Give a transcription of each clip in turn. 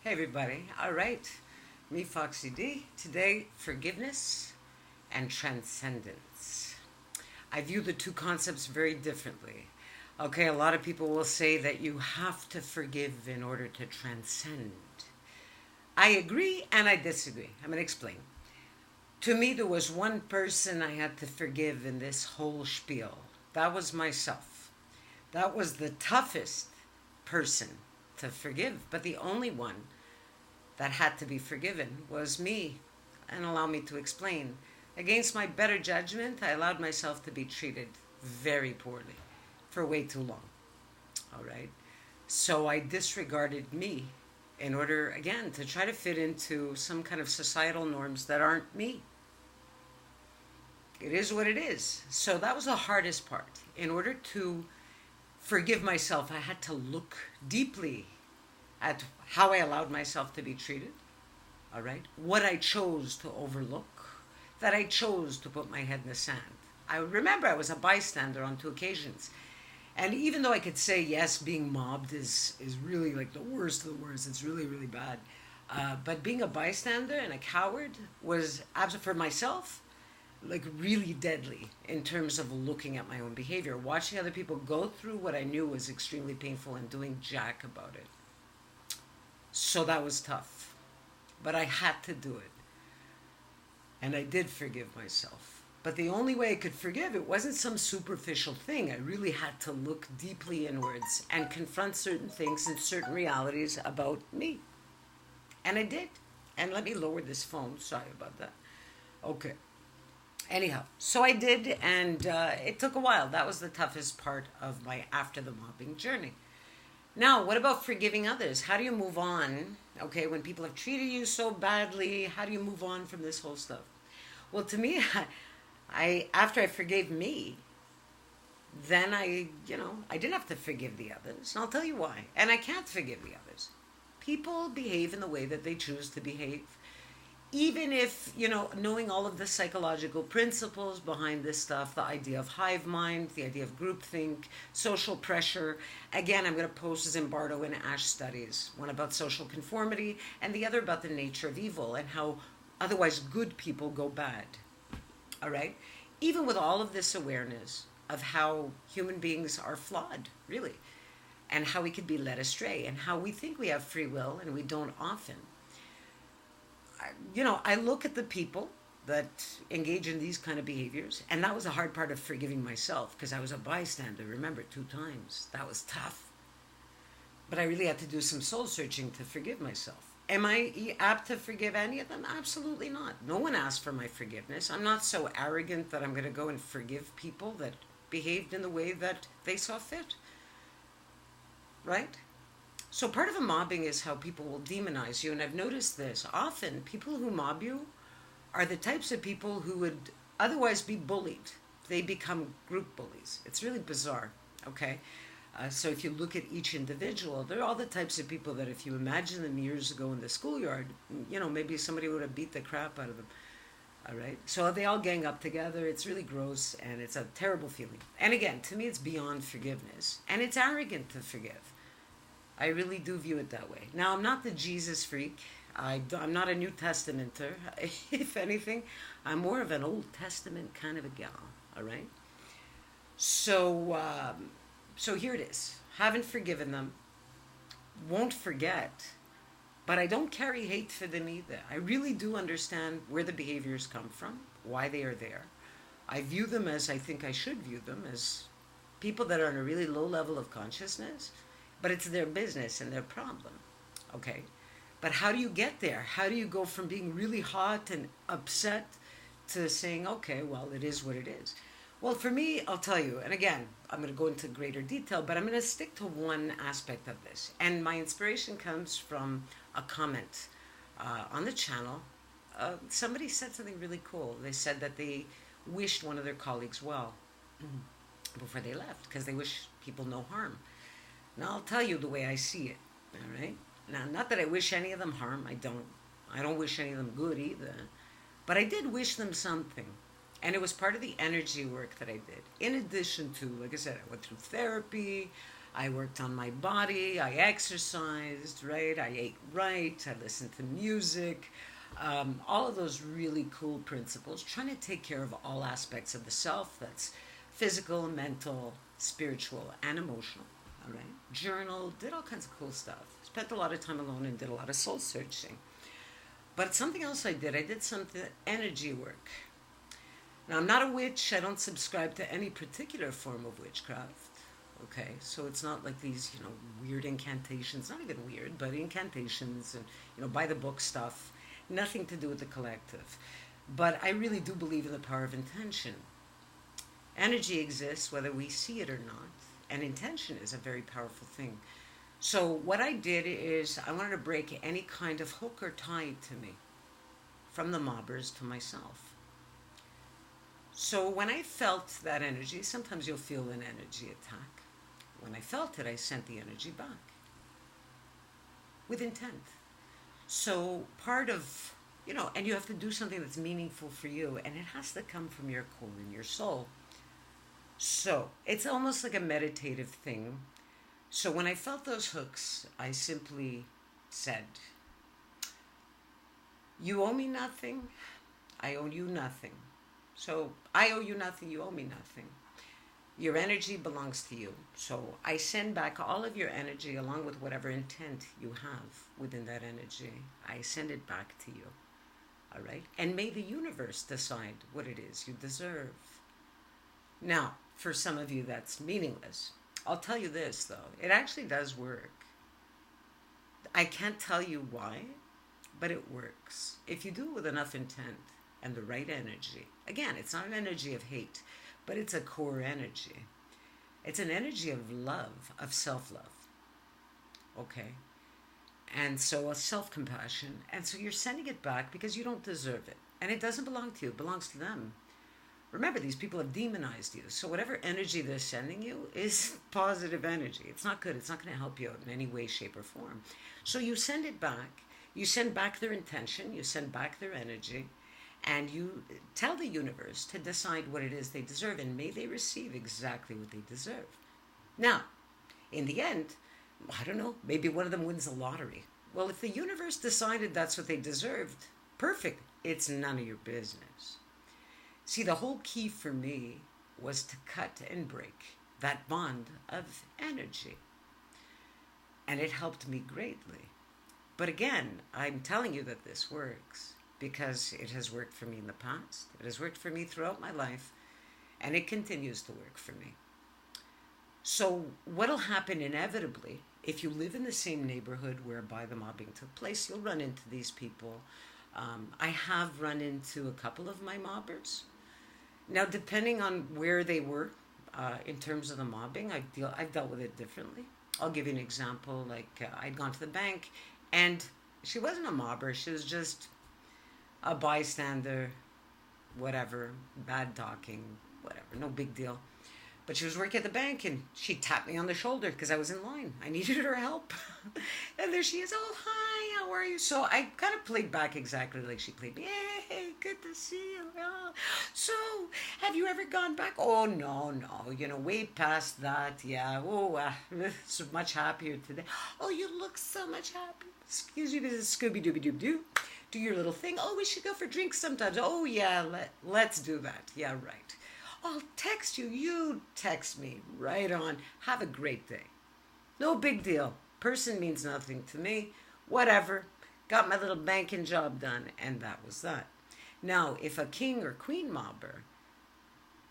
Hey everybody, alright, me Foxy D. Today, forgiveness and transcendence. I view the two concepts very differently. Okay, a lot of people will say that you have to forgive in order to transcend. I agree and I disagree. I'm going to explain. To me, there was one person I had to forgive in this whole spiel. That was myself. That was the toughest person to forgive, but the only one that had to be forgiven was me. And allow me to explain. Against my better judgment, I allowed myself to be treated very poorly for way too long. All right? So I disregarded me in order, again, to try to fit into some kind of societal norms that aren't me. It is what it is. So that was the hardest part. In order to forgive myself, I had to look deeply at how I allowed myself to be treated, all right? What I chose to overlook, that I chose to put my head in the sand. I remember I was a bystander on two occasions. And even though I could say, yes, being mobbed is really like the worst of the worst, it's really, really bad. But being a bystander and a coward was, for myself, like really deadly in terms of looking at my own behavior. Watching other people go through what I knew was extremely painful and doing jack about it. So that was tough. But I had to do it. And I did forgive myself. But the only way I could forgive it wasn't some superficial thing. I really had to look deeply inwards and confront certain things and certain realities about me. And I did. And let me lower this phone. Sorry about that. Okay. Anyhow, so I did, and it took a while. That was the toughest part of my after the mobbing journey. Now, what about forgiving others? How do you move on? Okay, when people have treated you so badly, how do you move on from this whole stuff? Well, to me, I after I forgave me, then I didn't have to forgive the others. And I'll tell you why. And I can't forgive the others. People behave in the way that they choose to behave. Even if, knowing all of the psychological principles behind this stuff, the idea of hive mind, the idea of groupthink, social pressure. Again, I'm going to post Zimbardo and Ash studies, one about social conformity and the other about the nature of evil and how otherwise good people go bad. All right? Even with all of this awareness of how human beings are flawed, really, and how we could be led astray and how we think we have free will and we don't often. I look at the people that engage in these kind of behaviors, and that was a hard part of forgiving myself because I was a bystander, remember, 2 times. That was tough. But I really had to do some soul searching to forgive myself. Am I apt to forgive any of them? Absolutely not. No one asked for my forgiveness. I'm not so arrogant that I'm going to go and forgive people that behaved in the way that they saw fit. Right? So part of a mobbing is how people will demonize you, and I've noticed this. Often, people who mob you are the types of people who would otherwise be bullied. They become group bullies. It's really bizarre, okay? So if you look at each individual, they're all the types of people that if you imagine them years ago in the schoolyard, maybe somebody would have beat the crap out of them, all right? So they all gang up together. It's really gross, and it's a terrible feeling. And again, to me, it's beyond forgiveness, and it's arrogant to forgive. I really do view it that way. Now, I'm not the Jesus freak. I'm not a New Testamenter. If anything, I'm more of an Old Testament kind of a gal, all right? So here it is. Haven't forgiven them. Won't forget. But I don't carry hate for them either. I really do understand where the behaviors come from, why they are there. I view them as I think I should view them, as people that are on a really low level of consciousness. But it's their business and their problem, okay? But how do you get there? How do you go from being really hot and upset to saying, okay, well, it is what it is? Well, for me, I'll tell you, and again, I'm going to go into greater detail, but I'm going to stick to one aspect of this. And my inspiration comes from a comment on the channel. Somebody said something really cool. They said that they wished one of their colleagues well before they left because they wish people no harm. Now, I'll tell you the way I see it, all right? Now, not that I wish any of them harm. I don't. I don't wish any of them good either. But I did wish them something. And it was part of the energy work that I did. In addition to, like I said, I went through therapy. I worked on my body, I exercised, right? I ate right, I listened to music. All of those really cool principles, trying to take care of all aspects of the self. That's physical, mental, spiritual, and emotional. All right. Journal, did all kinds of cool stuff. Spent a lot of time alone and did a lot of soul searching. But something else I did some energy work. Now, I'm not a witch. I don't subscribe to any particular form of witchcraft. Okay, so it's not like these, weird incantations. Not even weird, but incantations and, by the book stuff. Nothing to do with the collective. But I really do believe in the power of intention. Energy exists whether we see it or not. And intention is a very powerful thing. So what I did is I wanted to break any kind of hook or tie to me, from the mobbers to myself. So when I felt that energy, sometimes you'll feel an energy attack. When I felt it, I sent the energy back with intent. So part of, and you have to do something that's meaningful for you, and it has to come from your core and your soul. So it's almost like a meditative thing. So when I felt those hooks, I simply said, you owe me nothing, I owe you nothing. So I owe you nothing, you owe me nothing. Your energy belongs to you. So I send back all of your energy along with whatever intent you have within that energy. I send it back to you. All right? And may the universe decide what it is you deserve. Now, for some of you, that's meaningless. I'll tell you this, though. It actually does work. I can't tell you why, but it works. If you do it with enough intent and the right energy. Again, it's not an energy of hate, but it's a core energy. It's an energy of love, of self-love. Okay? And so a self-compassion. And so you're sending it back because you don't deserve it. And it doesn't belong to you. It belongs to them. Remember, these people have demonized you. So whatever energy they're sending you is positive energy. It's not good. It's not going to help you out in any way, shape, or form. So you send it back. You send back their intention. You send back their energy. And you tell the universe to decide what it is they deserve. And may they receive exactly what they deserve. Now, in the end, I don't know, maybe one of them wins the lottery. Well, if the universe decided that's what they deserved, perfect. It's none of your business. See, the whole key for me was to cut and break that bond of energy. And it helped me greatly. But again, I'm telling you that this works because it has worked for me in the past. It has worked for me throughout my life. And it continues to work for me. So what'll happen inevitably, if you live in the same neighborhood whereby the mobbing took place, you'll run into these people. I have run into a couple of my mobbers. Now, depending on where they were in terms of the mobbing, I've dealt with it differently. I'll give you an example. Like I'd gone to the bank, and she wasn't a mobber. She was just a bystander, whatever, bad talking, whatever, no big deal. But she was working at the bank, and she tapped me on the shoulder because I was in line. I needed her help. And there she is. Oh, hi, how are you? So I kind of played back exactly like she played me. Hey, good to see you. Oh. So, have you ever gone back? Oh, no. Way past that. Yeah. Oh, so much happier today. Oh, you look so much happy. Excuse me, this is Scooby-Dooby-Doo-Doo. Do your little thing. Oh, we should go for drinks sometimes. Oh, yeah, let's do that. Yeah, right. I'll text you. You text me. Right on. Have a great day. No big deal. Person means nothing to me. Whatever. Got my little banking job done. And that was that. Now, if a king or queen mobber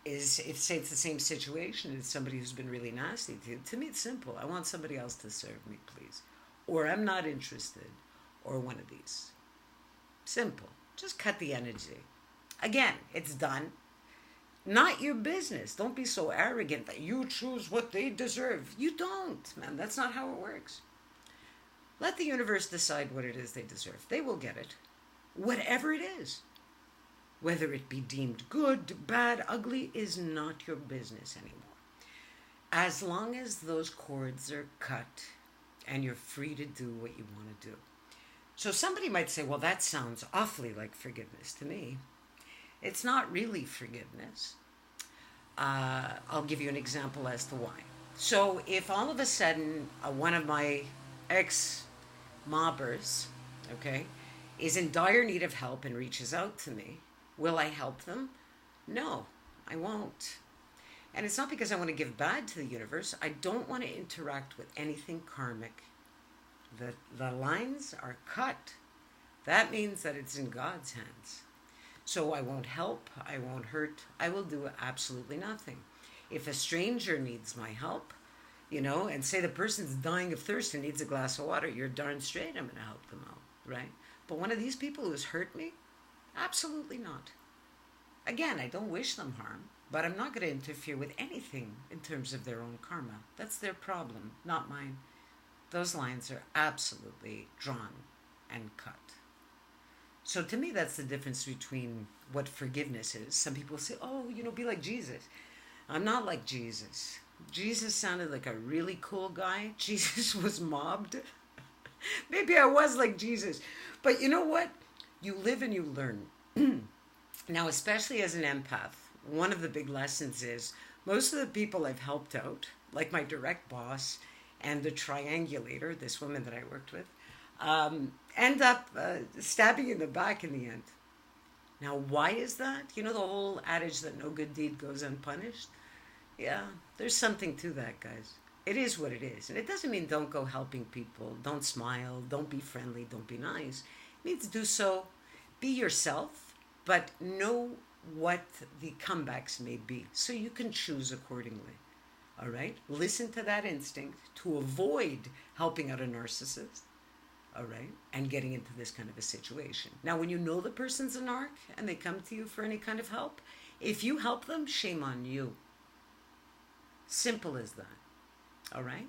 say it's the same situation as somebody who's been really nasty to me it's simple. I want somebody else to serve me, please. Or I'm not interested. Or one of these. Simple. Just cut the energy. Again, it's done. Not your business. Don't be so arrogant that you choose what they deserve. You don't, man. That's not how it works. Let the universe decide what it is they deserve. They will get it. Whatever it is. Whether it be deemed good, bad, ugly, is not your business anymore. As long as those cords are cut and you're free to do what you want to do. So somebody might say, well, that sounds awfully like forgiveness to me. It's not really forgiveness. I'll give you an example as to why. So if all of a sudden one of my ex mobbers, okay, is in dire need of help and reaches out to me, will I help them? No, I won't. And it's not because I want to give bad to the universe. I don't want to interact with anything karmic. The lines are cut. That means that it's in God's hands. So I won't help, I won't hurt, I will do absolutely nothing. If a stranger needs my help, and say the person's dying of thirst and needs a glass of water, you're darn straight I'm going to help them out, right? But one of these people who's hurt me, absolutely not. Again, I don't wish them harm, but I'm not going to interfere with anything in terms of their own karma. That's their problem, not mine. Those lines are absolutely drawn and cut. So to me, that's the difference between what forgiveness is. Some people say, oh, be like Jesus. I'm not like Jesus. Jesus sounded like a really cool guy. Jesus was mobbed. Maybe I was like Jesus. But you know what? You live and you learn. Now, especially as an empath, one of the big lessons is most of the people I've helped out, like my direct boss and the triangulator, this woman that I worked with, end up stabbing in the back in the end. Now, why is that? The whole adage that no good deed goes unpunished? Yeah, there's something to that, guys. It is what it is. And it doesn't mean don't go helping people, don't smile, don't be friendly, don't be nice. It means do so, be yourself, but know what the comebacks may be so you can choose accordingly. All right? Listen to that instinct to avoid helping out a narcissist. All right, and getting into this kind of a situation. Now, when you know the person's a narc and they come to you for any kind of help, if you help them, shame on you. Simple as that. All right?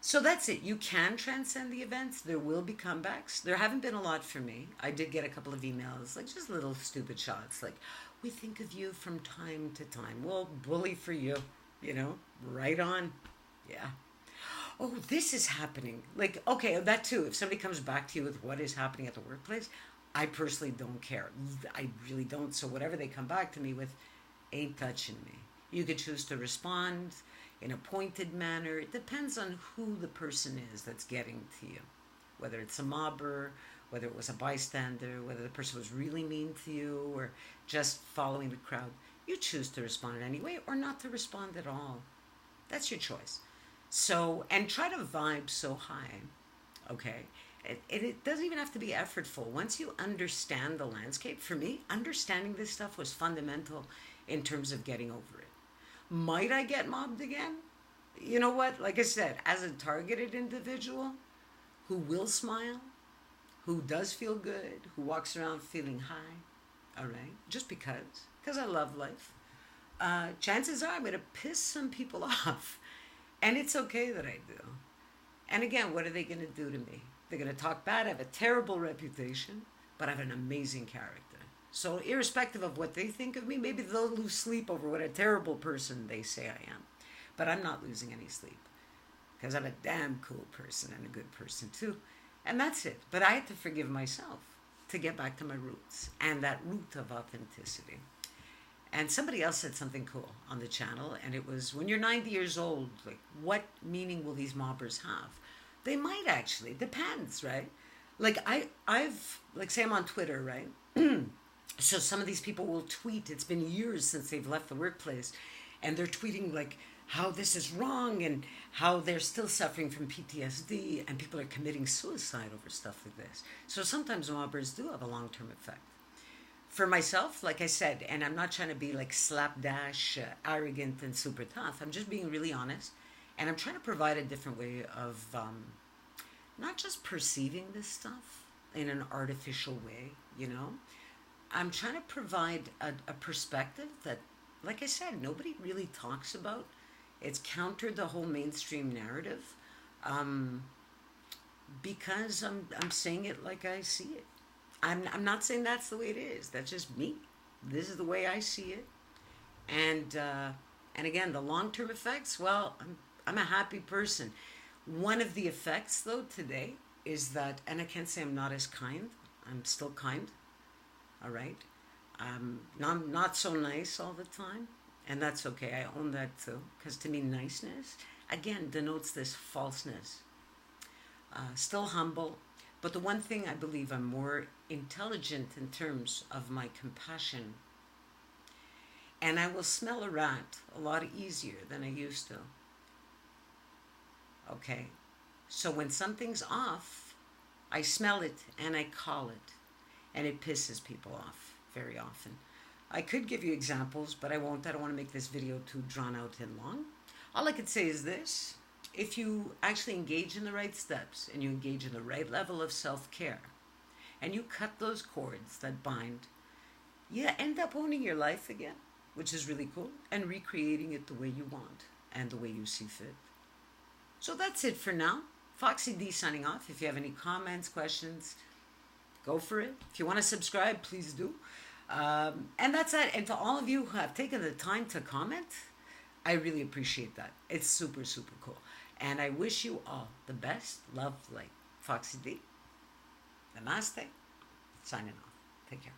So that's it. You can transcend the events. There will be comebacks. There haven't been a lot for me. I did get a couple of emails, like just little stupid shots, like, we think of you from time to time. Well, bully for you, right on. Yeah. Oh, this is happening. Like, okay, that too. If somebody comes back to you with what is happening at the workplace, I personally don't care. I really don't. So whatever they come back to me with ain't touching me. You could choose to respond in a pointed manner. It depends on who the person is that's getting to you. Whether it's a mobber, whether it was a bystander, whether the person was really mean to you or just following the crowd. You choose to respond anyway or not to respond at all. That's your choice. So, and try to vibe so high, okay? It doesn't even have to be effortful. Once you understand the landscape, for me, understanding this stuff was fundamental in terms of getting over it. Might I get mobbed again? You know what? Like I said, as a targeted individual who will smile, who does feel good, who walks around feeling high, all right? Just because I love life. Chances are I'm going to piss some people off. And it's okay that I do. And again, what are they going to do to me? They're going to talk bad. I have a terrible reputation, but I have an amazing character. So irrespective of what they think of me, maybe they'll lose sleep over what a terrible person they say I am. But I'm not losing any sleep because I'm a damn cool person and a good person too. And that's it. But I had to forgive myself to get back to my roots and that root of authenticity. And somebody else said something cool on the channel, and it was, when you're 90 years old, like, what meaning will these mobbers have? They might actually. Depends, right? Like, I've, like, say I'm on Twitter, right? So some of these people will tweet. It's been years since they've left the workplace, and they're tweeting, like, how this is wrong and how they're still suffering from PTSD, and people are committing suicide over stuff like this. So sometimes mobbers do have a long-term effect. For myself, like I said, and I'm not trying to be like slapdash, arrogant and super tough. I'm just being really honest. And I'm trying to provide a different way of not just perceiving this stuff in an artificial way, I'm trying to provide a perspective that, like I said, nobody really talks about. It's countered the whole mainstream narrative because I'm saying it like I see it. I'm not saying that's the way it is. That's just me. This is the way I see it. And again, the long-term effects, well, I'm a happy person. One of the effects, though, today is that, and I can't say I'm not as kind. I'm still kind. All right? Not so nice all the time. And that's okay. I own that, too. Because to me, niceness again denotes this falseness. Still humble, but the one thing I believe I'm more intelligent in terms of my compassion, and I will smell a rat a lot easier than I used to. Okay? So when something's off, I smell it and I call it, and it pisses people off very often. I could give you examples, but I won't. I don't want to make this video too drawn out and long. All I could say is this. If you actually engage in the right steps and you engage in the right level of self-care and you cut those cords that bind, you end up owning your life again, which is really cool, and recreating it the way you want and the way you see fit. So that's it for now. Foxy D signing off. If you have any comments, questions, go for it. If you want to subscribe, please do. And that's it. And to all of you who have taken the time to comment, I really appreciate that. It's super, super cool. And I wish you all the best. Love, light. Foxy D. Namaste. Signing off. Take care.